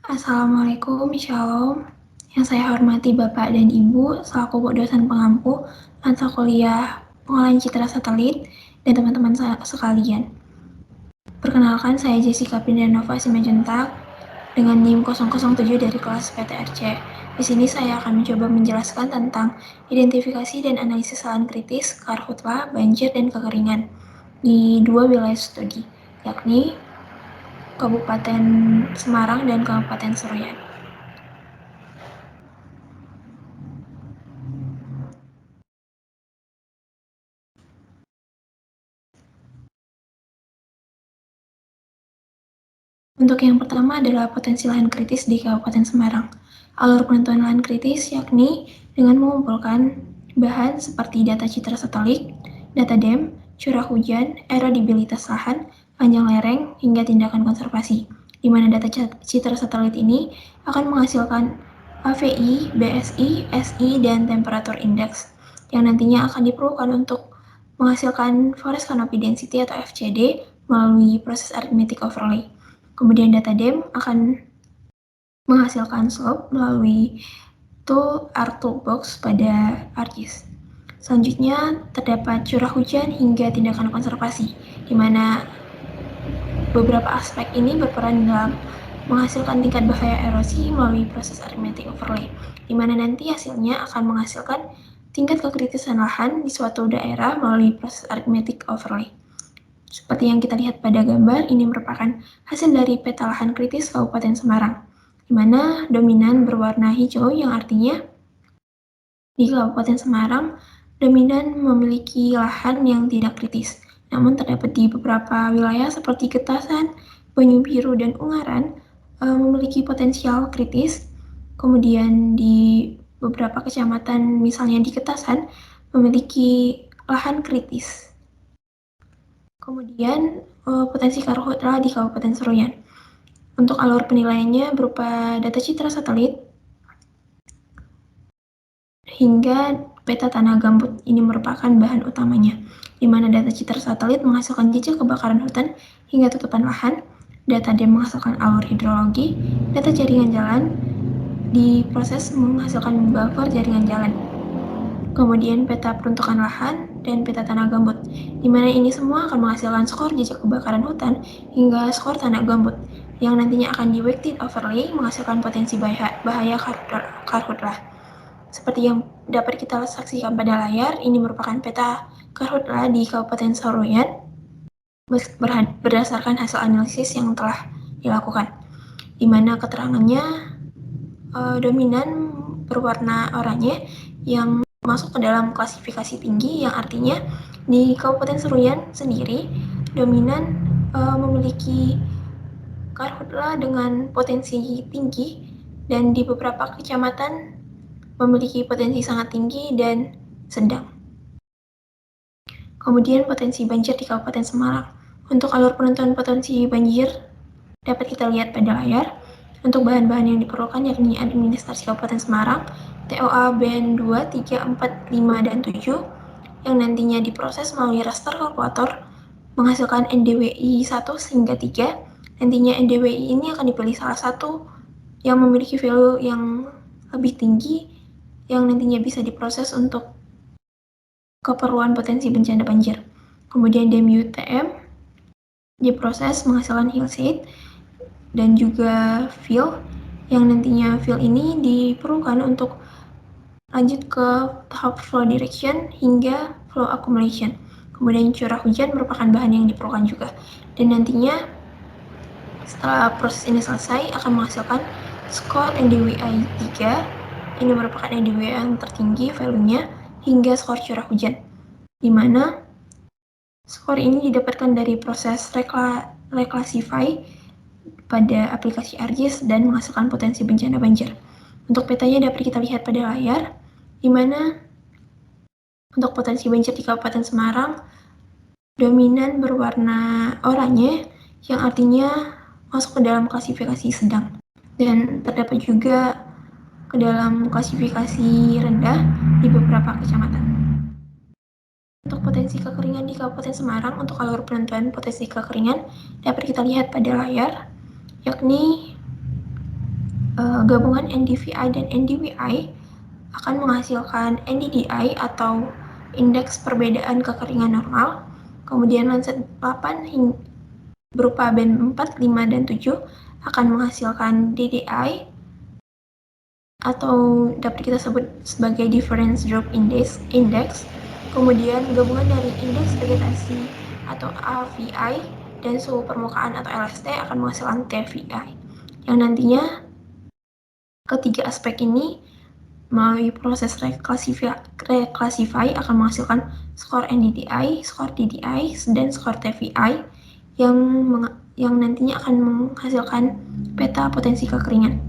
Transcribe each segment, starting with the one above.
Assalamualaikum, Shalom. Yang saya hormati Bapak dan Ibu, selaku dosen pengampu mata kuliah pengolahan citra satelit, dan teman-teman sekalian. Perkenalkan, saya Jessica Pindanova Simanjuntak dengan NIM 007 dari kelas PTRC. Di sini saya akan mencoba menjelaskan tentang identifikasi dan analisis lahan kritis, karhutla, banjir, dan kekeringan di dua wilayah studi, yakni Kabupaten Semarang dan Kabupaten Seroyan. Untuk yang pertama adalah potensi lahan kritis di Kabupaten Semarang. Alur penentuan lahan kritis yakni dengan mengumpulkan bahan seperti data citra satelit, data DEM, curah hujan, erodibilitas lahan, panjang lereng, hingga tindakan konservasi, di mana data citra satelit ini akan menghasilkan AVI, BSI, SI, dan temperature index yang nantinya akan diperlukan untuk menghasilkan forest canopy density atau FCD melalui proses arithmetic overlay. Kemudian data DEM akan menghasilkan slope melalui tool R-Toolbox pada ArcGIS. Selanjutnya terdapat curah hujan hingga tindakan konservasi, di mana beberapa aspek ini berperan dalam menghasilkan tingkat bahaya erosi melalui proses arithmetic overlay, di mana nanti hasilnya akan menghasilkan tingkat kekritisan lahan di suatu daerah melalui proses arithmetic overlay. Seperti yang kita lihat pada gambar, ini merupakan hasil dari peta lahan kritis Kabupaten Semarang, di mana dominan berwarna hijau yang artinya di Kabupaten Semarang dominan memiliki lahan yang tidak kritis. Namun terdapat di beberapa wilayah seperti Getasan, Banyu Biru, dan Ungaran memiliki potensial kritis. Kemudian di beberapa kecamatan, misalnya di Getasan, memiliki lahan kritis. Kemudian potensi karhutla di Kabupaten Seroyan. Untuk alur penilaiannya berupa data citra satelit hingga peta tanah gambut. Ini merupakan bahan utamanya, di mana data citra satelit menghasilkan jejak kebakaran hutan hingga tutupan lahan, data DEM menghasilkan alur hidrologi, data jaringan jalan diproses menghasilkan buffer jaringan jalan. Kemudian peta peruntukan lahan dan peta tanah gambut, di mana ini semua akan menghasilkan skor jejak kebakaran hutan hingga skor tanah gambut, yang nantinya akan di-weighted overlay menghasilkan potensi bahaya karhutla. Seperti yang dapat kita saksikan pada layar, ini merupakan peta karhutla di Kabupaten Seroyan berdasarkan hasil analisis yang telah dilakukan, di mana keterangannya dominan berwarna oranye yang masuk ke dalam klasifikasi tinggi, yang artinya di Kabupaten Seroyan sendiri dominan memiliki karhutla dengan potensi tinggi, dan di beberapa kecamatan memiliki potensi sangat tinggi dan sedang. Kemudian potensi banjir di Kabupaten Semarang. Untuk alur penentuan potensi banjir dapat kita lihat pada layar. Untuk bahan-bahan yang diperlukan yakni administrasi Kabupaten Semarang, TOA BN 2, 3, 4, 5, dan 7, yang nantinya diproses melalui raster kalkulator menghasilkan NDWI 1 hingga 3. Nantinya NDWI ini akan dipilih salah satu yang memiliki value yang lebih tinggi, yang nantinya bisa diproses untuk keperluan potensi bencana banjir. Kemudian DEM-UTM diproses menghasilkan hillside dan juga fill, yang nantinya fill ini diperlukan untuk lanjut ke tahap flow direction hingga flow accumulation. Kemudian curah hujan merupakan bahan yang diperlukan juga, dan nantinya setelah proses ini selesai akan menghasilkan skor NDWI 3. Ini merupakan NDWI yang tertinggi value-nya hingga skor curah hujan, di mana skor ini didapatkan dari proses reclassify pada aplikasi ArcGIS dan menghasilkan potensi bencana banjir. Untuk petanya dapat kita lihat pada layar, di mana untuk potensi banjir di Kabupaten Semarang dominan berwarna oranye, yang artinya masuk ke dalam klasifikasi sedang, dan terdapat juga ke dalam klasifikasi rendah di beberapa kecamatan. Untuk potensi kekeringan di Kabupaten Semarang, untuk alur penentuan potensi kekeringan dapat kita lihat pada layar, yakni Gabungan NDVI dan NDWI akan menghasilkan NDDI atau indeks perbedaan kekeringan normal. Kemudian Lancet 8 berupa band 4, 5, dan 7 akan menghasilkan DDI atau dapat kita sebut sebagai Difference Drop Index. Kemudian gabungan dari indeks vegetasi atau AVI dan suhu permukaan atau LST akan menghasilkan TVI. Yang nantinya ketiga aspek ini melalui proses reclassify akan menghasilkan skor NDDI, skor DDI, dan skor TVI yang nantinya akan menghasilkan peta potensi kekeringan.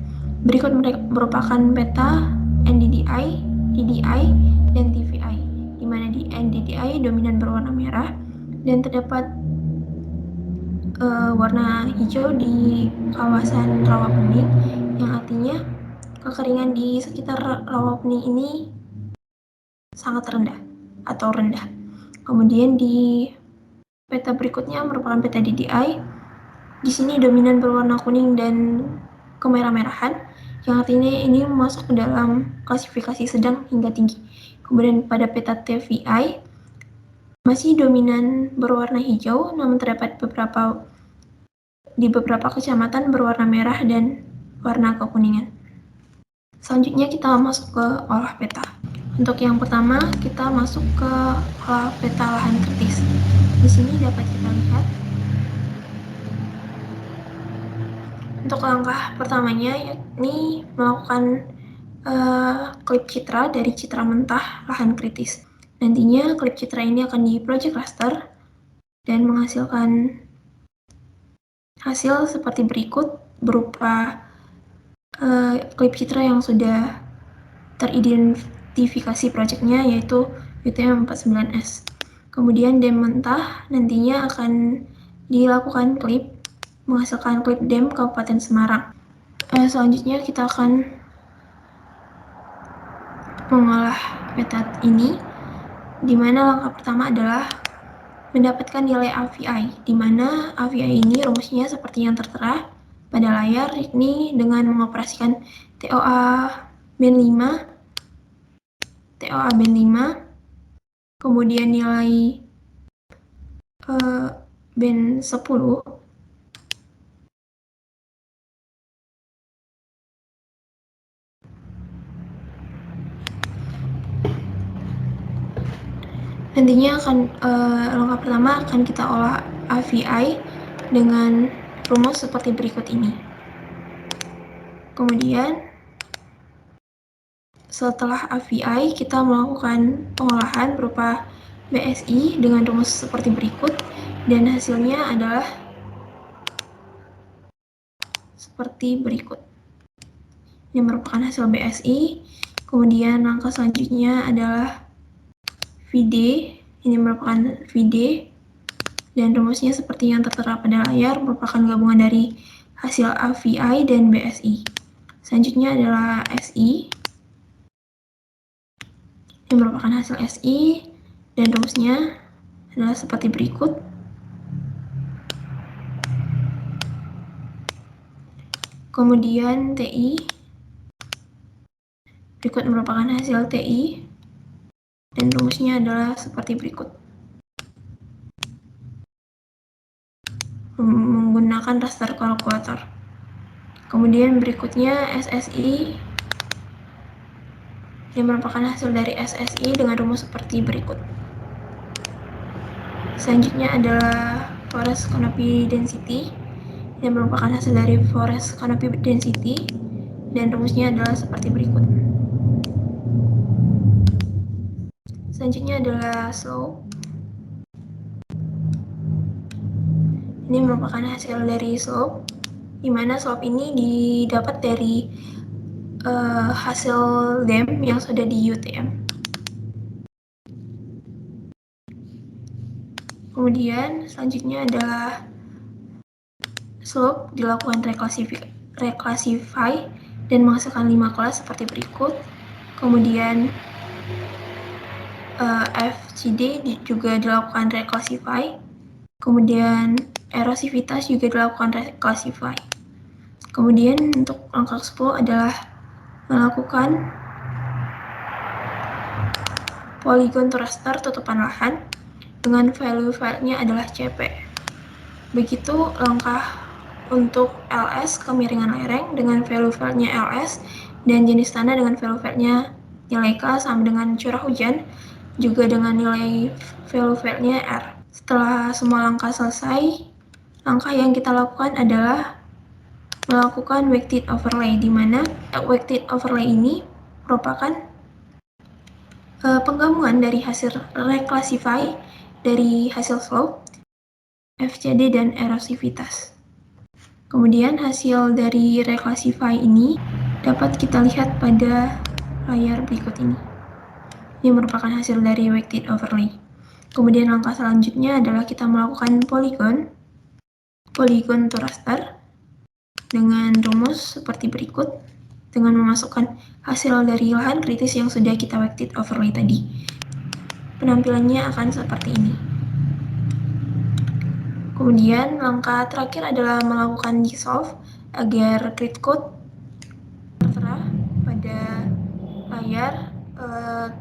Berikut merupakan peta NDDI, DDI, dan TVI, di mana di NDDI dominan berwarna merah dan terdapat warna hijau di kawasan rawa bening, yang artinya kekeringan di sekitar rawa bening ini sangat rendah atau rendah. Kemudian di peta berikutnya merupakan peta DDI. Di sini dominan berwarna kuning dan kemerah-merahan, yang artinya ini masuk ke dalam klasifikasi sedang hingga tinggi. Kemudian pada peta TVI masih dominan berwarna hijau, namun terdapat di beberapa kecamatan berwarna merah dan warna kekuningan. Selanjutnya kita masuk ke olah peta. Untuk yang pertama, kita masuk ke olah peta lahan kritis. Di sini dapat kita lihat untuk langkah pertamanya yakni melakukan klip citra dari citra mentah lahan kritis. Nantinya klip citra ini akan di project raster dan menghasilkan hasil seperti berikut berupa klip citra yang sudah teridentifikasi projectnya, yaitu UTM49S. Kemudian DEM mentah nantinya akan dilakukan klip menghasilkan klip DEM Kabupaten Semarang. Selanjutnya kita akan mengolah peta ini, di mana langkah pertama adalah mendapatkan nilai AVI, di mana AVI ini rumusnya seperti yang tertera pada layar, yakni dengan mengoperasikan TOA band 5, kemudian nilai band 10, nantinya akan langkah pertama akan kita olah AVI dengan rumus seperti berikut ini. Kemudian setelah AVI kita melakukan pengolahan berupa BSI dengan rumus seperti berikut, dan hasilnya adalah seperti berikut. Ini merupakan hasil BSI. Kemudian langkah selanjutnya adalah VD. Ini merupakan VD dan rumusnya seperti yang tertera pada layar, merupakan gabungan dari hasil AVI dan BSI. Selanjutnya adalah SI. Ini merupakan hasil SI dan rumusnya adalah seperti berikut. Kemudian TI. Berikut merupakan hasil TI dan rumusnya adalah seperti berikut. Menggunakan raster kalkulator. Kemudian berikutnya SSI. Ini merupakan hasil dari SSI dengan rumus seperti berikut. Selanjutnya adalah forest canopy density. Ini merupakan hasil dari forest canopy density dan rumusnya adalah seperti berikut. Selanjutnya adalah slope. Ini merupakan hasil dari slope, di mana slope ini didapat dari hasil DEM yang sudah di UTM. Kemudian selanjutnya adalah slope dilakukan reclassify dan menghasilkan 5 kelas seperti berikut. Kemudian FCD juga dilakukan reclassify. Kemudian erosivitas juga dilakukan reclassify. Kemudian untuk langkah ke-10 adalah melakukan polygon to raster tutupan lahan dengan value filenya adalah CP. Begitu langkah untuk LS kemiringan lereng dengan value filenya LS dan jenis tanah dengan value filenya nilai K sama dengan curah hujan juga dengan nilai value filenya R. Setelah semua langkah selesai, langkah yang kita lakukan adalah melakukan weighted overlay, di mana weighted overlay ini merupakan penggabungan dari hasil reclassify dari hasil slope, FCD, dan erosivitas. Kemudian hasil dari reclassify ini dapat kita lihat pada layar berikut ini. Ini merupakan hasil dari weighted overlay. Kemudian langkah selanjutnya adalah kita melakukan polygon to raster dengan rumus seperti berikut, dengan memasukkan hasil dari lahan kritis yang sudah kita weighted overlay tadi. Penampilannya akan seperti ini. Kemudian langkah terakhir adalah melakukan dissolve agar grid code tertera pada layar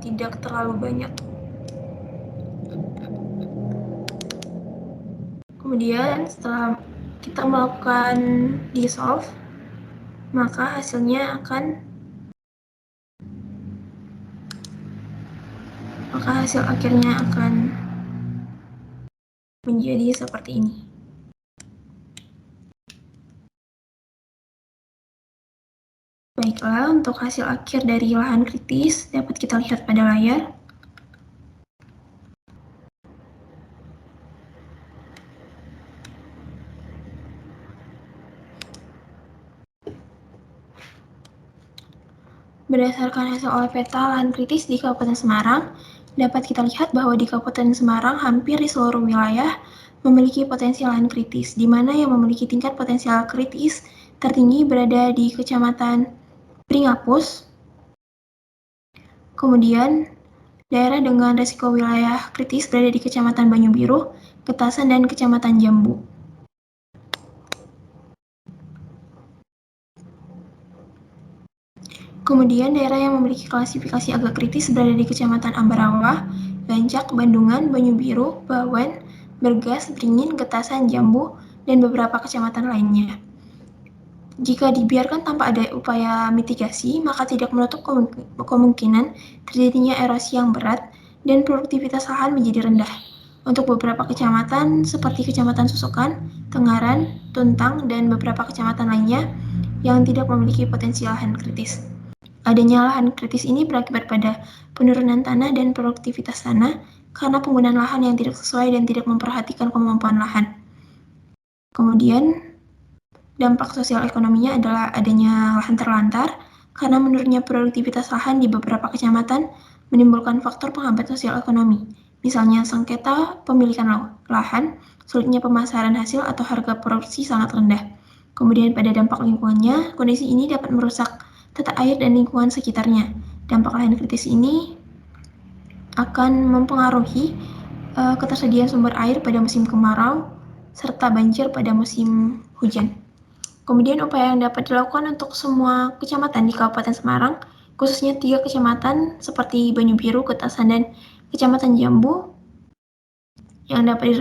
tidak terlalu banyak. Kemudian setelah kita melakukan dissolve, maka hasilnya hasil akhirnya akan menjadi seperti ini. Baiklah, untuk hasil akhir dari lahan kritis dapat kita lihat pada layar. Berdasarkan hasil olah peta lahan kritis di Kabupaten Semarang, dapat kita lihat bahwa di Kabupaten Semarang hampir di seluruh wilayah memiliki potensi lahan kritis, di mana yang memiliki tingkat potensial kritis tertinggi berada di Kecamatan Pringapus. Kemudian daerah dengan resiko wilayah kritis berada di Kecamatan Banyubiru, Getasan, dan Kecamatan Jambu. Kemudian daerah yang memiliki klasifikasi agak kritis berada di Kecamatan Ambarawa, Gancak, Bandungan, Banyubiru, Bawen, Bergas, Beringin, Getasan, Jambu, dan beberapa kecamatan lainnya. Jika dibiarkan tanpa ada upaya mitigasi, maka tidak menutup kemungkinan terjadinya erosi yang berat dan produktivitas lahan menjadi rendah. Untuk beberapa kecamatan seperti Kecamatan Susukan, Tengaran, Tuntang, dan beberapa kecamatan lainnya yang tidak memiliki potensi lahan kritis. Adanya lahan kritis ini berakibat pada penurunan tanah dan produktivitas tanah karena penggunaan lahan yang tidak sesuai dan tidak memperhatikan kemampuan lahan. Kemudian, dampak sosial ekonominya adalah adanya lahan terlantar karena menurunnya produktivitas lahan di beberapa kecamatan menimbulkan faktor penghambat sosial ekonomi, misalnya sengketa pemilikan lahan, sulitnya pemasaran hasil, atau harga produksi sangat rendah. Kemudian pada dampak lingkungannya, kondisi ini dapat merusak tata air dan lingkungan sekitarnya. Dampak lahan kritis ini akan mempengaruhi ketersediaan sumber air pada musim kemarau serta banjir pada musim hujan. Kemudian upaya yang dapat dilakukan untuk semua kecamatan di Kabupaten Semarang, khususnya 3 kecamatan seperti Banyubiru, Getasan, dan Kecamatan Jambu, yang dapat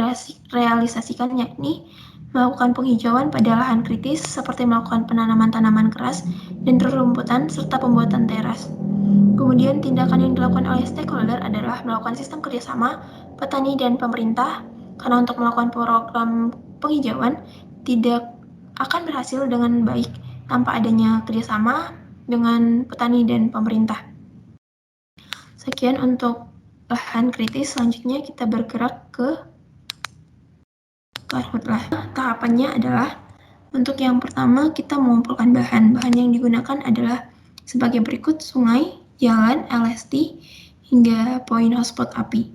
direalisasikan yakni melakukan penghijauan pada lahan kritis seperti melakukan penanaman tanaman keras dan rerumputan serta pembuatan teras. Kemudian tindakan yang dilakukan oleh stakeholder adalah melakukan sistem kerjasama petani dan pemerintah, karena untuk melakukan program penghijauan tidak akan berhasil dengan baik tanpa adanya kerjasama dengan petani dan pemerintah. Sekian untuk lahan kritis. Selanjutnya kita bergerak ke karhutlah. Tahapannya adalah untuk yang pertama kita mengumpulkan bahan. Bahan yang digunakan adalah sebagai berikut: sungai, jalan, LST, hingga poin hotspot api.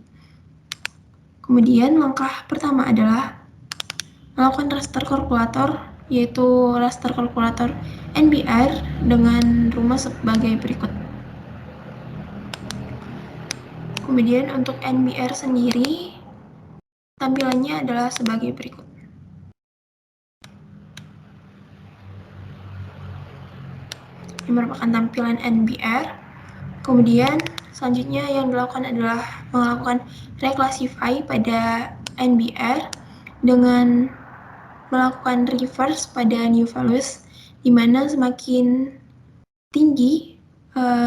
Kemudian langkah pertama adalah melakukan raster kalkulator, yaitu raster kalkulator NBR dengan rumus sebagai berikut. Kemudian untuk NBR sendiri, tampilannya adalah sebagai berikut. yang merupakan tampilan NBR. Kemudian selanjutnya yang dilakukan adalah melakukan reclassify pada NBR dengan melakukan reverse pada new values, di mana semakin tinggi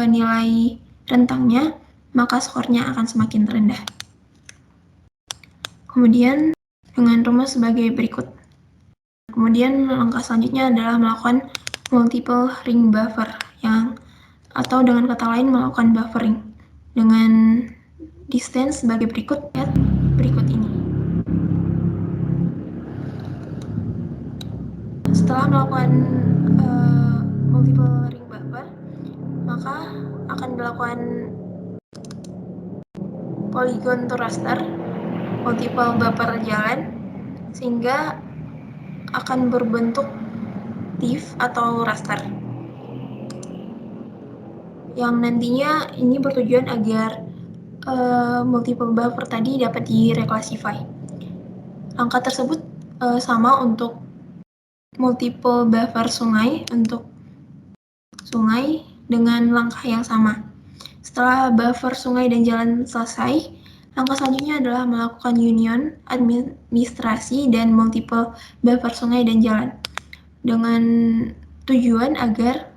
nilai rentangnya, maka skornya akan semakin rendah. Kemudian dengan rumus sebagai berikut. Kemudian langkah selanjutnya adalah melakukan multiple ring buffer atau dengan kata lain melakukan buffering dengan distance sebagai berikut ini. Setelah melakukan multiple ring buffer, maka akan dilakukan polygon to raster, multiple buffer jalan, sehingga akan berbentuk TIFF atau raster. Yang nantinya ini bertujuan agar multiple buffer tadi dapat direclassify. Langkah tersebut sama untuk multiple buffer sungai untuk sungai dengan langkah yang sama. Setelah buffer sungai dan jalan selesai, langkah selanjutnya adalah melakukan union administrasi dan multiple buffer sungai dan jalan dengan tujuan agar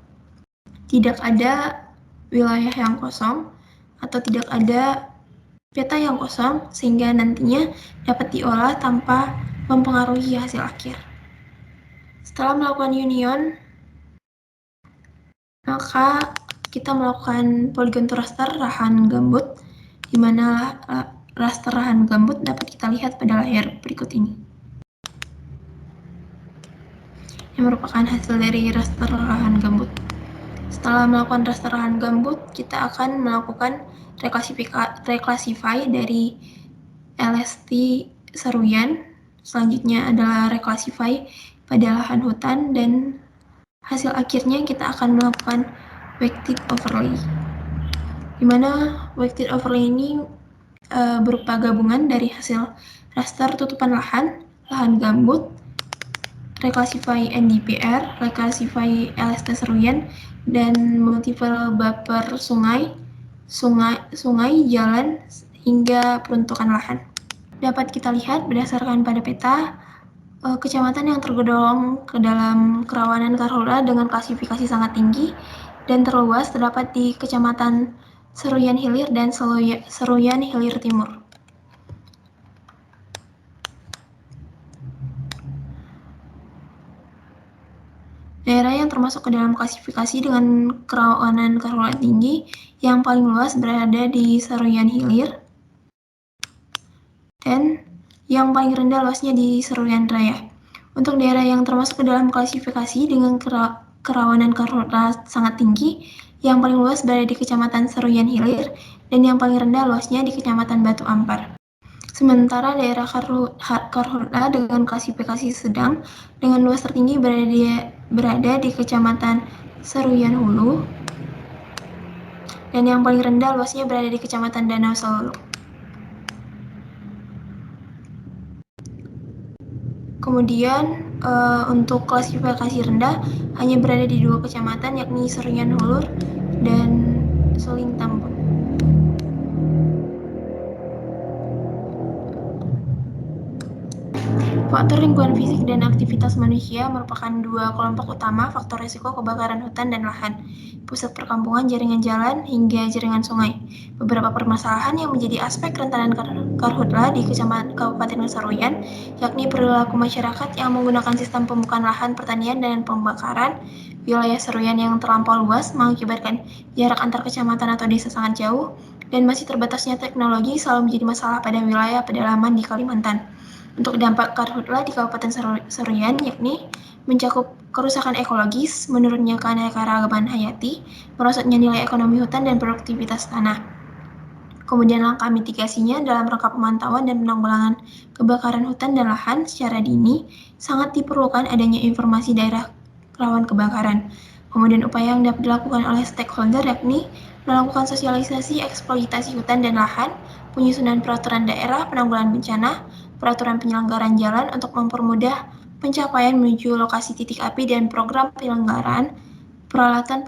tidak ada wilayah yang kosong atau tidak ada peta yang kosong sehingga nantinya dapat diolah tanpa mempengaruhi hasil akhir. Setelah melakukan union, maka kita melakukan polygon to raster lahan gambut, di mana raster lahan gambut dapat kita lihat pada layar berikut ini, yang merupakan hasil dari raster lahan gambut. Setelah melakukan raster lahan gambut, kita akan melakukan reclassify dari LST Seruyan. Selanjutnya adalah reclassify pada lahan hutan, dan hasil akhirnya kita akan melakukan weighted overlay, di mana weighted overlay ini berupa gabungan dari hasil raster tutupan lahan gambut, reclassify NDPR, reclassify LST Seruyan, dan multiple buffer sungai, jalan, hingga peruntukan lahan. Dapat kita lihat berdasarkan pada peta, kecamatan yang tergolong ke dalam kerawanan karhutla dengan klasifikasi sangat tinggi dan terluas terdapat di Kecamatan Seruyan Hilir dan Seruyan Hilir Timur. Daerah yang termasuk ke dalam klasifikasi dengan kerawanan karhutla tinggi yang paling luas berada di Seruyan Hilir, dan yang paling rendah luasnya di Seruyan Raya. Untuk daerah yang termasuk ke dalam klasifikasi dengan kerawanan karhutla sangat tinggi, yang paling luas berada di Kecamatan Seruyan Hilir, dan yang paling rendah luasnya di Kecamatan Batu Ampar. Sementara daerah karhutla dengan klasifikasi sedang dengan luas tertinggi berada di Kecamatan Seruyan Hulu, dan yang paling rendah luasnya berada di Kecamatan Danau Selulu. Kemudian untuk klasifikasi rendah hanya berada di 2 kecamatan, yakni Seruyan Hulur dan Suling Tambun. Faktor lingkungan fisik dan aktivitas manusia merupakan 2 kelompok utama faktor risiko kebakaran hutan dan lahan, pusat perkampungan, jaringan jalan, hingga jaringan sungai. Beberapa permasalahan yang menjadi aspek kerentanan karhutla di Kabupaten Seruyan, yakni perilaku masyarakat yang menggunakan sistem pembukaan lahan pertanian dan pembakaran, wilayah Seruyan yang terlampau luas mengakibatkan jarak antar kecamatan atau desa sangat jauh, dan masih terbatasnya teknologi selalu menjadi masalah pada wilayah pedalaman di Kalimantan. Untuk dampak karhutla di Kabupaten Seruyan, yakni mencakup kerusakan ekologis, menurunnya keanekaragaman hayati, merosotnya nilai ekonomi hutan dan produktivitas tanah. Kemudian langkah mitigasinya dalam rangka pemantauan dan penanggulangan kebakaran hutan dan lahan secara dini, sangat diperlukan adanya informasi daerah rawan kebakaran. Kemudian upaya yang dapat dilakukan oleh stakeholder yakni melakukan sosialisasi eksploitasi hutan dan lahan, penyusunan peraturan daerah penanggulangan bencana, peraturan penyelenggaraan jalan untuk mempermudah pencapaian menuju lokasi titik api, dan program penyelenggaraan peralatan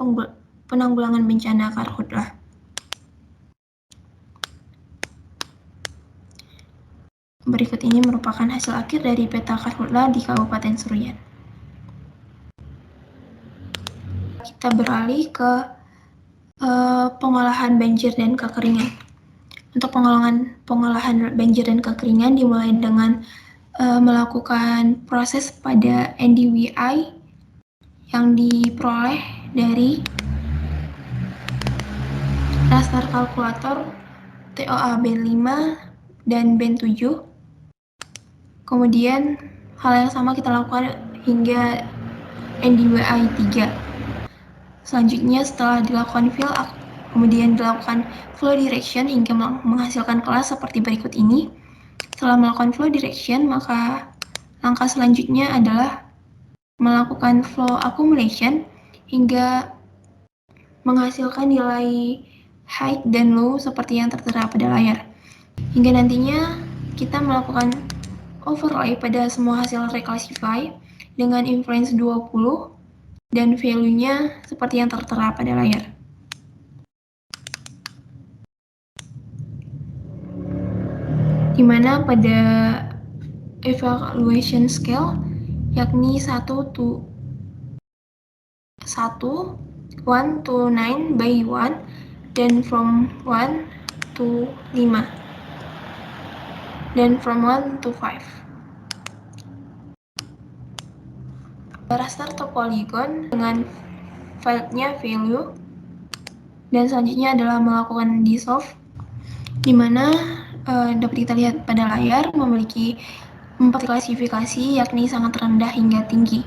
penanggulangan bencana Karhutlah. Berikut ini merupakan hasil akhir dari peta Karhutlah di Kabupaten Seruyan. Kita beralih ke pengolahan banjir dan kekeringan. Untuk pengolahan banjir dan kekeringan dimulai dengan melakukan proses pada NDWI yang diperoleh dari raster kalkulator TOA band 5 dan band 7. Kemudian hal yang sama kita lakukan hingga NDWI 3. Selanjutnya setelah dilakukan fill up, kemudian dilakukan flow direction hingga menghasilkan kelas seperti berikut ini. Setelah melakukan flow direction, maka langkah selanjutnya adalah melakukan flow accumulation hingga menghasilkan nilai high dan low seperti yang tertera pada layar. Hingga nantinya kita melakukan overlay pada semua hasil reclassify dengan influence 20 dan value-nya seperti yang tertera pada layar. Di mana pada evaluation scale yakni 1 to 9 by 1 dan from 1 to 5 dan from 1 to 5. Raster atau polygon dengan filenya value, dan selanjutnya adalah melakukan dissolve, di mana dapat kita lihat pada layar memiliki 4 klasifikasi yakni sangat rendah hingga tinggi.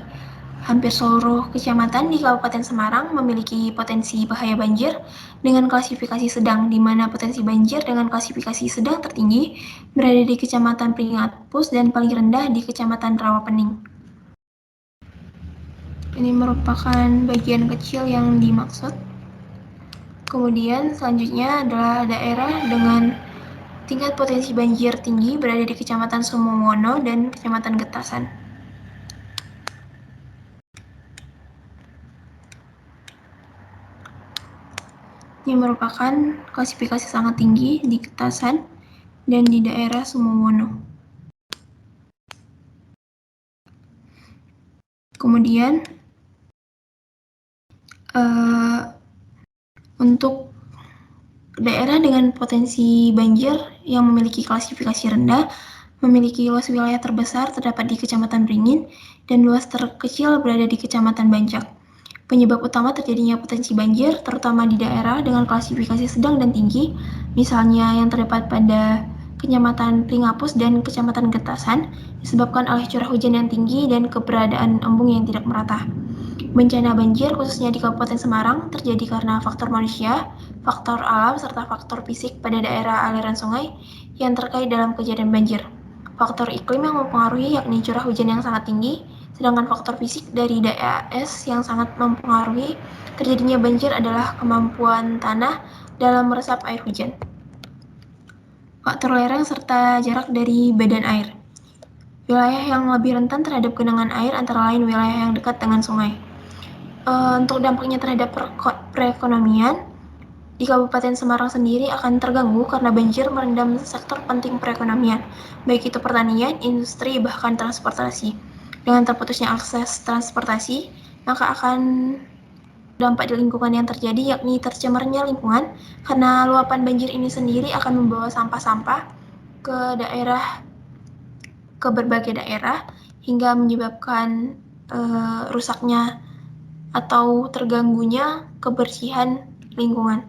Hampir seluruh kecamatan di Kabupaten Semarang memiliki potensi bahaya banjir dengan klasifikasi sedang, di mana potensi banjir dengan klasifikasi sedang tertinggi berada di Kecamatan Pringapus dan paling rendah di Kecamatan Rawapening. Ini merupakan bagian kecil yang dimaksud. Kemudian selanjutnya adalah daerah dengan tingkat potensi banjir tinggi berada di Kecamatan Sumomono dan Kecamatan Getasan. Ini merupakan klasifikasi sangat tinggi di Getasan dan di daerah Sumomono. Kemudian untuk daerah dengan potensi banjir yang memiliki klasifikasi rendah, memiliki luas wilayah terbesar terdapat di Kecamatan Beringin dan luas terkecil berada di Kecamatan Bancak. Penyebab utama terjadinya potensi banjir terutama di daerah dengan klasifikasi sedang dan tinggi, misalnya yang terdapat pada Kecamatan Pringapus dan Kecamatan Getasan, disebabkan oleh curah hujan yang tinggi dan keberadaan embung yang tidak merata. Bencana banjir khususnya di Kabupaten Semarang terjadi karena faktor manusia, faktor alam, serta faktor fisik pada daerah aliran sungai yang terkait dalam kejadian banjir. Faktor iklim yang mempengaruhi yakni curah hujan yang sangat tinggi, sedangkan faktor fisik dari DAS yang sangat mempengaruhi terjadinya banjir adalah kemampuan tanah dalam meresap air hujan. Faktor lereng serta jarak dari badan air. Wilayah yang lebih rentan terhadap genangan air antara lain wilayah yang dekat dengan sungai. Untuk dampaknya terhadap perekonomian, di Kabupaten Semarang sendiri akan terganggu karena banjir merendam sektor penting perekonomian, baik itu pertanian, industri, bahkan transportasi. Dengan terputusnya akses transportasi, maka akan dampak di lingkungan yang terjadi yakni tercemarnya lingkungan karena luapan banjir ini sendiri akan membawa sampah-sampah ke berbagai daerah hingga menyebabkan rusaknya atau terganggunya kebersihan lingkungan.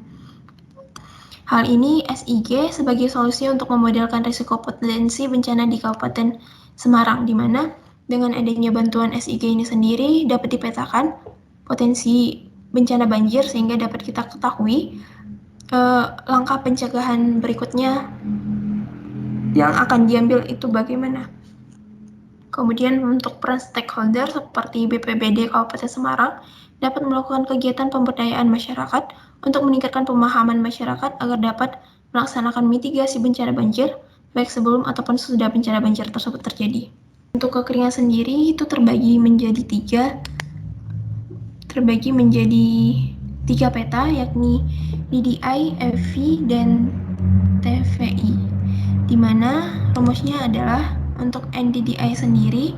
Hal ini SIG sebagai solusi untuk memodelkan risiko potensi bencana di Kabupaten Semarang, di mana dengan adanya bantuan SIG ini sendiri dapat dipetakan potensi bencana banjir sehingga dapat kita ketahui langkah pencegahan berikutnya yang akan diambil itu bagaimana. Kemudian untuk peran stakeholder seperti BPBD Kabupaten Semarang dapat melakukan kegiatan pemberdayaan masyarakat untuk meningkatkan pemahaman masyarakat agar dapat melaksanakan mitigasi bencana banjir baik sebelum ataupun sesudah bencana banjir tersebut terjadi. Untuk kekeringan sendiri itu terbagi menjadi 3, terbagi menjadi 3 peta, yakni DDI, FV, dan TVI, di mana rumusnya adalah untuk NDDI sendiri,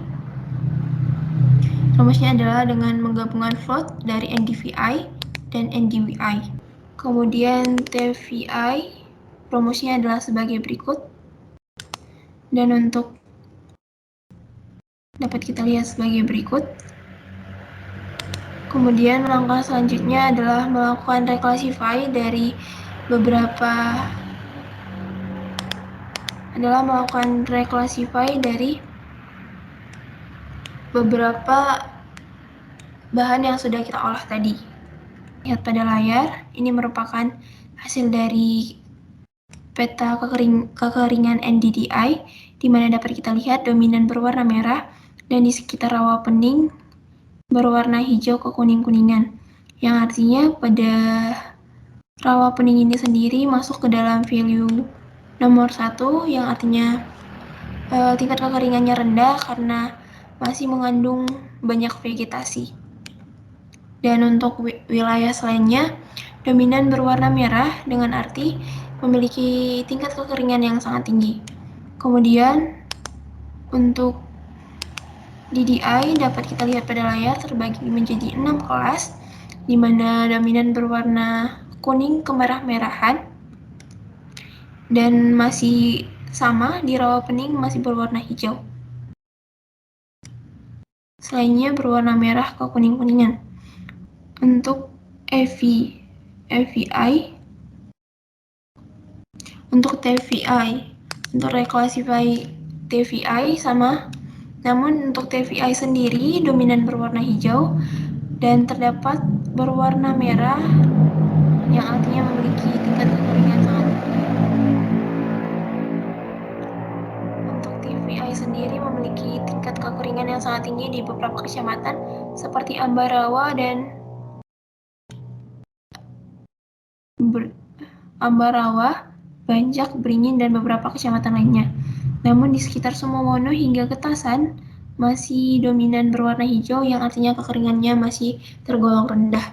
rumusnya adalah dengan menggabungkan float dari NDVI dan NDWI. Kemudian TVI, rumusnya adalah sebagai berikut, dan untuk dapat kita lihat sebagai berikut. Kemudian langkah selanjutnya adalah melakukan reclassify dari beberapa bahan yang sudah kita olah tadi. Lihat pada layar, ini merupakan hasil dari peta kekeringan NDDI, di mana dapat kita lihat dominan berwarna merah dan di sekitar rawa pening berwarna hijau ke kuning-kuningan, yang artinya pada rawa pening ini sendiri masuk ke dalam value nomor 1, yang artinya tingkat kekeringannya rendah karena masih mengandung banyak vegetasi. Dan untuk wilayah selainnya, dominan berwarna merah dengan arti memiliki tingkat kekeringan yang sangat tinggi. Kemudian untuk DDI dapat kita lihat pada layar terbagi menjadi 6 kelas, di mana dominan berwarna kuning kemerah-merahan dan masih sama di rawa pening masih berwarna hijau. Selainnya berwarna merah ke kuning-kuningan. Untuk FVI, untuk TVI, untuk reclassify TVI sama, namun untuk TVI sendiri dominan berwarna hijau dan terdapat berwarna merah, yang artinya memiliki tingkat kekeringan sangat tinggi. Untuk TVI sendiri memiliki tingkat kekeringan yang sangat tinggi di beberapa kecamatan seperti Ambarawa, Banjak, Beringin, dan beberapa kecamatan lainnya. Namun di sekitar Sumomono hingga Getasan masih dominan berwarna hijau, yang artinya kekeringannya masih tergolong rendah.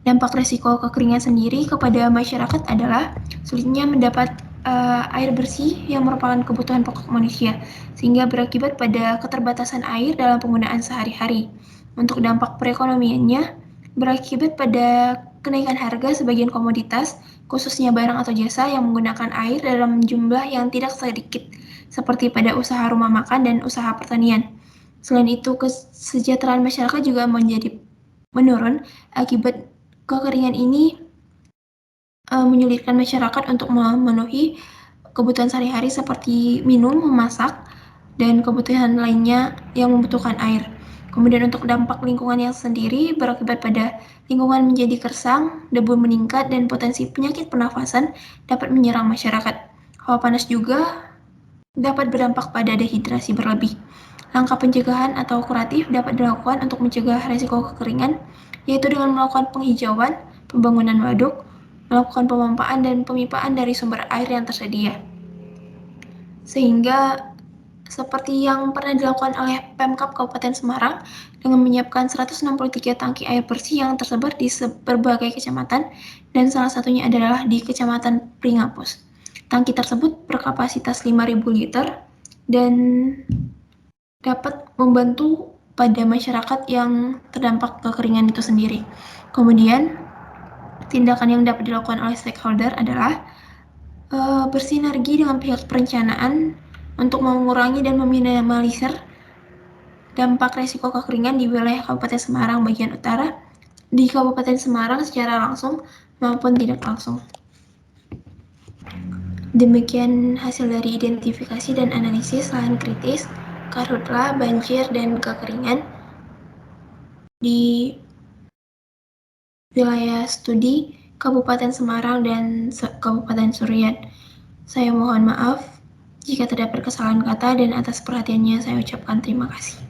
Dampak resiko kekeringan sendiri kepada masyarakat adalah sulitnya mendapat air bersih yang merupakan kebutuhan pokok manusia, sehingga berakibat pada keterbatasan air dalam penggunaan sehari-hari. Untuk dampak perekonomiannya, berakibat pada kenaikan harga sebagian komoditas, khususnya barang atau jasa yang menggunakan air dalam jumlah yang tidak sedikit, seperti pada usaha rumah makan dan usaha pertanian. Selain itu, kesejahteraan masyarakat juga menjadi menurun akibat kekeringan ini menyulitkan masyarakat untuk memenuhi kebutuhan sehari-hari seperti minum, memasak, dan kebutuhan lainnya yang membutuhkan air. Kemudian untuk dampak lingkungannya sendiri berakibat pada lingkungan menjadi kersang, debu meningkat, dan potensi penyakit pernafasan dapat menyerang masyarakat. Hawa panas juga dapat berdampak pada dehidrasi berlebih. Langkah pencegahan atau kuratif dapat dilakukan untuk mencegah resiko kekeringan, yaitu dengan melakukan penghijauan, pembangunan waduk, melakukan pemompaan dan pemipaan dari sumber air yang tersedia. Sehingga seperti yang pernah dilakukan oleh Pemkab Kabupaten Semarang dengan menyiapkan 163 tangki air bersih yang tersebar di berbagai kecamatan, dan salah satunya adalah di Kecamatan Pringapus. Tangki tersebut berkapasitas 5.000 liter dan dapat membantu pada masyarakat yang terdampak kekeringan itu sendiri. Kemudian, tindakan yang dapat dilakukan oleh stakeholder adalah bersinergi dengan pihak perencanaan untuk mengurangi dan meminimalisir dampak resiko kekeringan di wilayah Kabupaten Semarang bagian utara, di Kabupaten Semarang secara langsung maupun tidak langsung. Demikian hasil dari identifikasi dan analisis lahan kritis, karhutla, banjir, dan kekeringan di wilayah studi Kabupaten Semarang dan Kabupaten Suriat. Saya mohon maaf jika terdapat kesalahan kata, dan atas perhatiannya saya ucapkan terima kasih.